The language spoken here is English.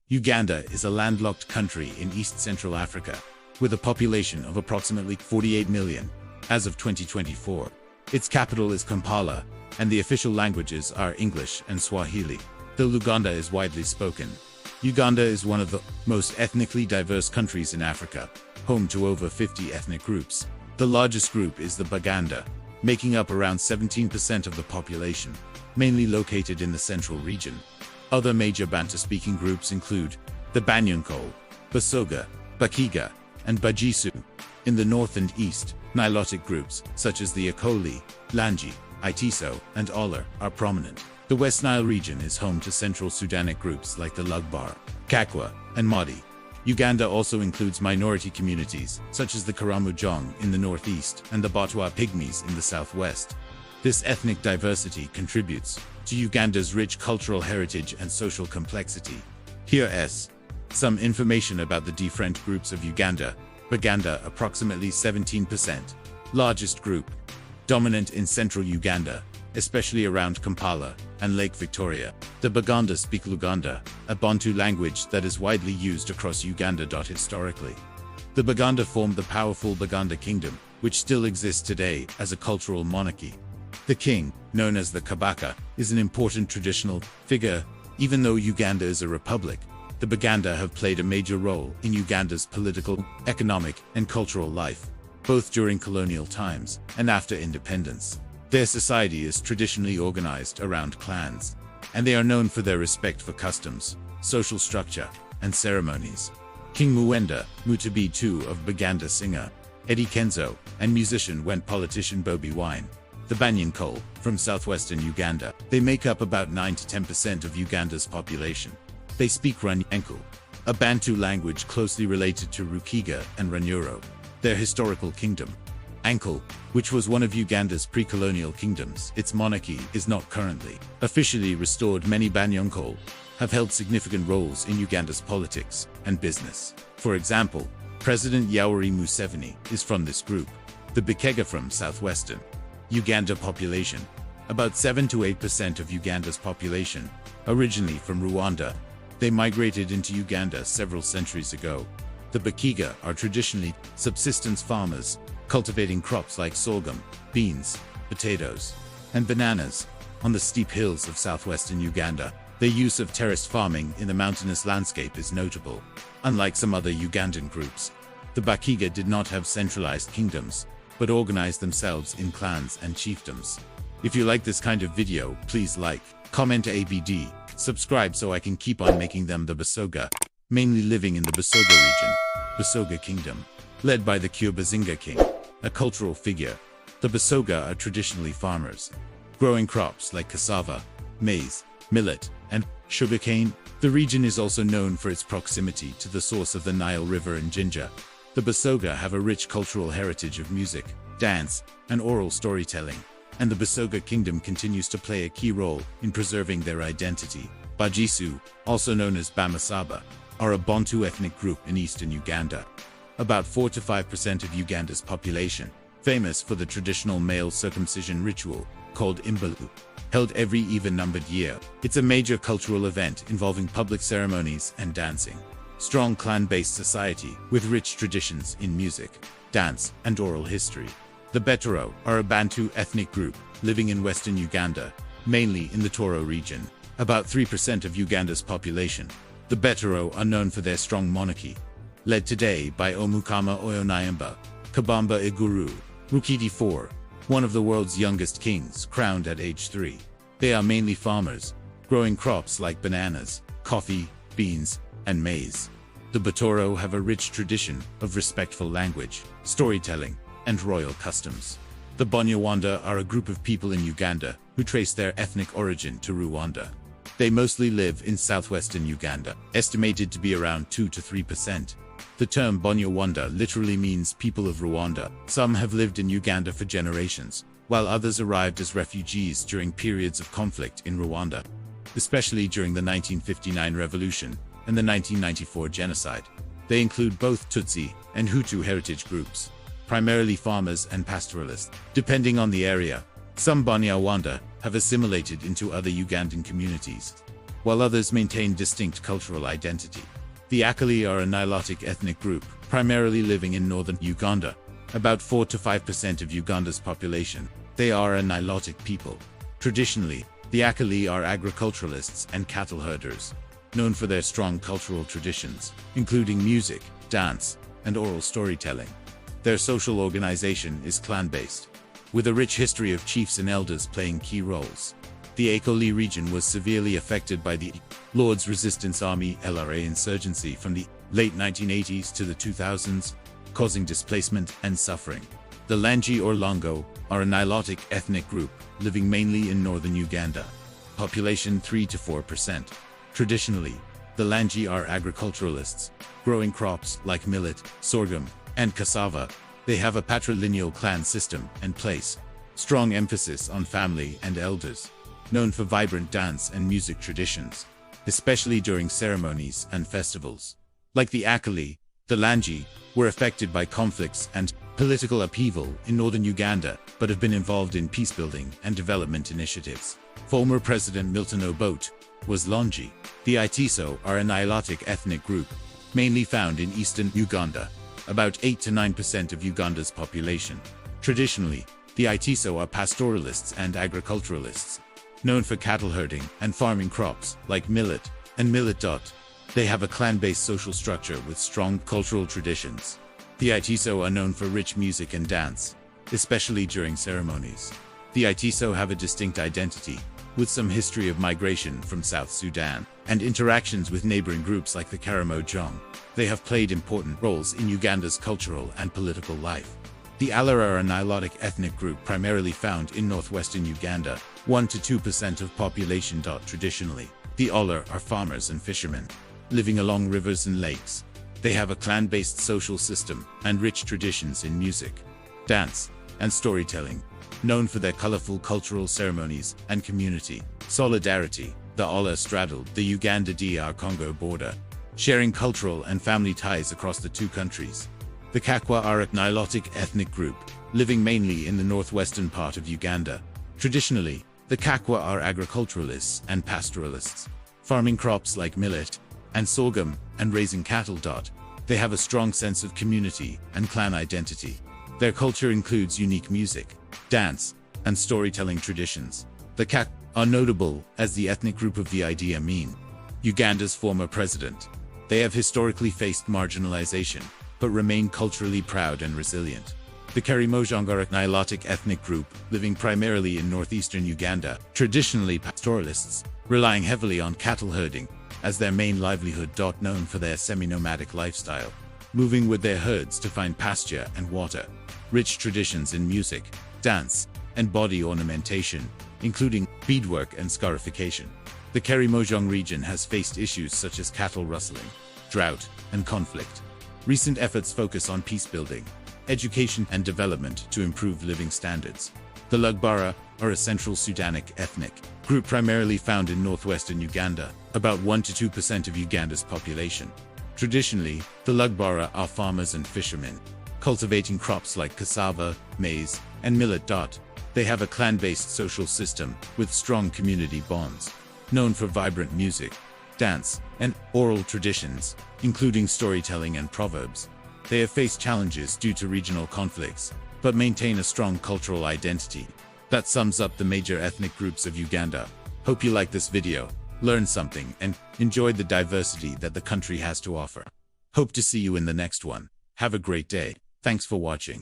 Uganda is a landlocked country in East Central Africa, with a population of approximately 48 million as of 2024. Its capital is Kampala, and the official languages are English and Swahili, though Luganda is widely spoken. Uganda is one of the most ethnically diverse countries in Africa, home to over 50 ethnic groups. The largest group is the Baganda, making up around 17% of the population, mainly located in the central region. Other major Bantu-speaking groups include the Banyankole, Basoga, Bakiga, and Bagisu. In the north and east, Nilotic groups, such as the Acholi, Langi, Iteso, and Alur, are prominent. The West Nile region is home to Central Sudanic groups like the Lugbara, Kakwa, and Madi. Uganda also includes minority communities, such as the Karamojong in the northeast and the Batwa pygmies in the southwest. This ethnic diversity contributes to Uganda's rich cultural heritage and social complexity. Here is some information about the different groups of Uganda. Baganda, approximately 17%. Largest group. Dominant in central Uganda, especially around Kampala and Lake Victoria. The Baganda speak Luganda, a Bantu language that is widely used across Uganda. Historically, the Baganda formed the powerful Baganda kingdom, which still exists today as a cultural monarchy. The king, known as the Kabaka, is an important traditional figure. Even though Uganda is a republic, the Baganda have played a major role in Uganda's political, economic, and cultural life, both during colonial times and after independence. Their society is traditionally organized around clans, and they are known for their respect for customs, social structure, and ceremonies. King Mwenda Mutabi II of Baganda, singer Eddie Kenzo, and musician went politician Bobi Wine. The Banyankole, from southwestern Uganda. They make up about 9 to 10% of Uganda's population. They speak Runyanku, a Bantu language closely related to Rukiga and Ranyuro. Their historical kingdom, Ankole, which was one of Uganda's pre-colonial kingdoms, its monarchy is not currently officially restored. Many Banyankole have held significant roles in Uganda's politics and business. For example, President Yoweri Museveni is from this group. The Bakiga, from southwestern Uganda population, about 7 to 8% of Uganda's population, originally from Rwanda. They migrated into Uganda several centuries ago. The Bakiga are traditionally subsistence farmers, cultivating crops like sorghum, beans, potatoes, and bananas. On the steep hills of southwestern Uganda, their use of terraced farming in the mountainous landscape is notable. Unlike some other Ugandan groups, the Bakiga did not have centralized kingdoms, but organized themselves in clans and chiefdoms. If you like this kind of video, please like, comment ABD, subscribe so I can keep on making them. The Basoga, mainly living in the Basoga region, Basoga Kingdom, led by the Bazinga king, a cultural figure. The Basoga are traditionally farmers, growing crops like cassava, maize, millet, and sugarcane. The region is also known for its proximity to the source of the Nile River and Jinja. The Basoga have a rich cultural heritage of music, dance, and oral storytelling, and the Basoga kingdom continues to play a key role in preserving their identity. Bagisu, also known as Bamasaba, are a Bantu ethnic group in eastern Uganda. About 4 to 5% of Uganda's population, famous for the traditional male circumcision ritual, called Imbalu, held every even-numbered year. It's a major cultural event involving public ceremonies and dancing. Strong clan-based society with rich traditions in music, dance, and oral history. The Betoro are a Bantu ethnic group living in western Uganda, mainly in the Toro region. About 3% of Uganda's population. The Betoro are known for their strong monarchy, led today by Omukama Oyonayamba, Kabamba Iguru, Rukidi IV, one of the world's youngest kings, crowned at age 3. They are mainly farmers, growing crops like bananas, coffee, beans, and maize. The Batoro have a rich tradition of respectful language, storytelling, and royal customs. The Banyawanda are a group of people in Uganda who trace their ethnic origin to Rwanda. They mostly live in southwestern Uganda, estimated to be around 2 to 3%. The term Banyawanda literally means people of Rwanda. Some have lived in Uganda for generations, while others arrived as refugees during periods of conflict in Rwanda, especially during the 1959 revolution and the 1994 genocide. They include both Tutsi and Hutu heritage groups, primarily farmers and pastoralists. Depending on the area, some Banyawanda have assimilated into other Ugandan communities, while others maintain distinct cultural identity. The Acholi are a Nilotic ethnic group, primarily living in northern Uganda, about 4 to 5% of Uganda's population. They are a Nilotic people. Traditionally, the Acholi are agriculturalists and cattle herders, known for their strong cultural traditions, including music, dance, and oral storytelling. Their social organization is clan-based, with a rich history of chiefs and elders playing key roles. The Acholi region was severely affected by the Lord's Resistance Army (LRA) insurgency from the late 1980s to the 2000s, causing displacement and suffering. The Langi or Longo are a Nilotic ethnic group, living mainly in northern Uganda. Population 3 to 4%. Traditionally, the Langi are agriculturalists, growing crops like millet, sorghum, and cassava. They have a patrilineal clan system and place strong emphasis on family and elders, known for vibrant dance and music traditions, especially during ceremonies and festivals. Like the Acholi, the Langi were affected by conflicts and political upheaval in northern Uganda, but have been involved in peacebuilding and development initiatives. Former President Milton Obote was Langi. The Iteso are a Nilotic ethnic group, mainly found in eastern Uganda, about 8 to 9% of Uganda's population. Traditionally, the Iteso are pastoralists and agriculturalists, known for cattle herding and farming crops like millet and millet. They have a clan-based social structure with strong cultural traditions. The Iteso are known for rich music and dance, especially during ceremonies. The Iteso have a distinct identity, with some history of migration from South Sudan and interactions with neighboring groups like the Karamojong. They have played important roles in Uganda's cultural and political life. The Alur are a Nilotic ethnic group primarily found in northwestern Uganda, 1 to 2% of population. Traditionally, the Alur are farmers and fishermen, living along rivers and lakes. They have a clan-based social system and rich traditions in music, dance, and storytelling, known for their colorful cultural ceremonies and community solidarity. The Alur straddled the Uganda-DR Congo border, sharing cultural and family ties across the two countries. The Kakwa are a Nilotic ethnic group, living mainly in the northwestern part of Uganda. Traditionally, the Kakwa are agriculturalists and pastoralists, farming crops like millet and sorghum and raising cattle. They have a strong sense of community and clan identity. Their culture includes unique music, dance, and storytelling traditions. The Kakwa are notable as the ethnic group of the Idi Amin, Uganda's former president. They have historically faced marginalization, but remain culturally proud and resilient. The Karamojong are a Nilotic ethnic group, living primarily in northeastern Uganda, traditionally pastoralists, relying heavily on cattle herding as their main livelihood. Known for their semi-nomadic lifestyle, moving with their herds to find pasture and water. Rich traditions in music, dance, and body ornamentation, including beadwork and scarification. The Karamojong region has faced issues such as cattle rustling, drought, and conflict. Recent efforts focus on peacebuilding, education, and development to improve living standards. The Lugbara are a Central Sudanic ethnic group primarily found in northwestern Uganda, about 1 to 2% of Uganda's population. Traditionally, the Lugbara are farmers and fishermen, cultivating crops like cassava, maize, and millet. They have a clan-based social system with strong community bonds, known for vibrant music, dance, and oral traditions, including storytelling and proverbs. They have faced challenges due to regional conflicts, but maintain a strong cultural identity. That sums up the major ethnic groups of Uganda. Hope you liked this video, learned something, and enjoyed the diversity that the country has to offer. Hope to see you in the next one. Have a great day. Thanks for watching.